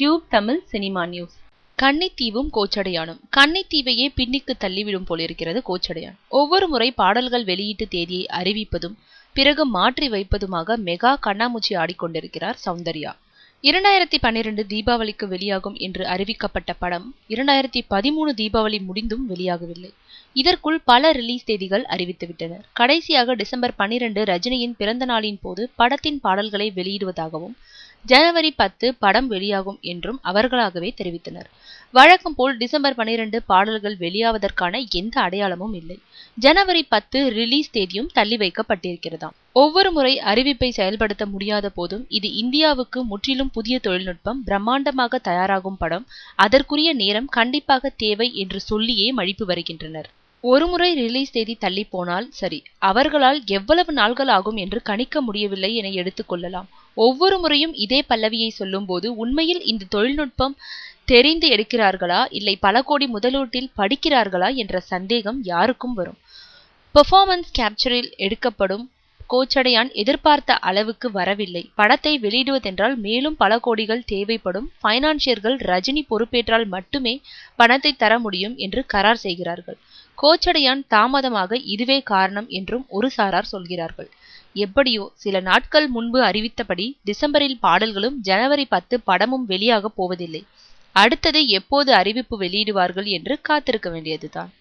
Tube Tamil cinema news. கன்னித்தீவும் கோச்சடையானும். கன்னித்தீவையே பின்னிக்கு தள்ளிவிடும் போலிருக்கிறது கோச்சடையான். ஒவ்வொரு முறை பாடல்கள் வெளியீட்டு தேதியை அறிவிப்பதும் பிறகு மாற்றி வைப்பதுமாக மெகா கண்ணாமூச்சி ஆடிக்கொண்டிருக்கிறார் சௌந்தர்யா. 2012 தீபாவளிக்கு வெளியாகும் என்று அறிவிக்கப்பட்ட படம் 2013 தீபாவளி முடிந்தும் வெளியாகவில்லை. இதற்குள் பல ரிலீஸ் தேதிகள் அறிவித்துவிட்டனர். கடைசியாக டிசம்பர் 12 ரஜினியின் பிறந்த நாளின் போது படத்தின் பாடல்களை வெளியிடுவதாகவும் ஜனவரி 10 படம் வெளியாகும் என்றும் அவர்களாகவே தெரிவித்தனர். வழக்கம் போல் டிசம்பர் 12 பாடல்கள் வெளியாவதற்கான எந்த அடையாளமும் இல்லை. ஜனவரி 10 ரிலீஸ் தேதியும் தள்ளி வைக்கப்பட்டிருக்கிறதாம். ஒவ்வொரு முறை அறிவிப்பை செயல்படுத்த முடியாத போதும் இது இந்தியாவுக்கு முற்றிலும் புதிய தொழில்நுட்பம், பிரம்மாண்டமாக தயாராகும் படம், அதற்குரிய நேரம் கண்டிப்பாக தேவை என்று சொல்லியே மழிப்பு வருகின்றனர். ஒருமுறை ரிலீஸ் தேதி தள்ளி போனால் சரி, அவர்களால் எவ்வளவு நாள்கள் ஆகும் என்று கணிக்க முடியவில்லை என எடுத்துக்கொள்ளலாம். ஒவ்வொரு முறையும் இதே பல்லவியை சொல்லும் போது உண்மையில் இந்த தொழில்நுட்பம் தெரிந்து எடுக்கிறார்களா இல்லை பல கோடி முதலீட்டில் படிக்கிறார்களா என்ற சந்தேகம் யாருக்கும் வரும். பெர்ஃபார்மன்ஸ் கேப்சரில் எடுக்கப்படும் கோச்சடையான் எதிர்பார்த்த அளவுக்கு வரவில்லை. படத்தை வெளியிடுவதென்றால் மேலும் பல கோடிகள் தேவைப்படும். பைனான்சியர்கள் ரஜினி பொறுப்பேற்றால் மட்டுமே பணத்தை தர முடியும் என்று கரார் செய்கிறார்கள். கோச்சடையான் தாமதமாக இதுவே காரணம் என்றும் ஒரு சாரார் சொல்கிறார்கள். எப்படியோ சில நாட்கள் முன்பு அறிவித்தபடி டிசம்பரில் பாடல்களும் ஜனவரி 10 படமும் வெளியாக போவதில்லை. அடுத்தது எப்போது அறிவிப்பு வெளியிடுவார்கள் என்று காத்திருக்க வேண்டியதுதான்.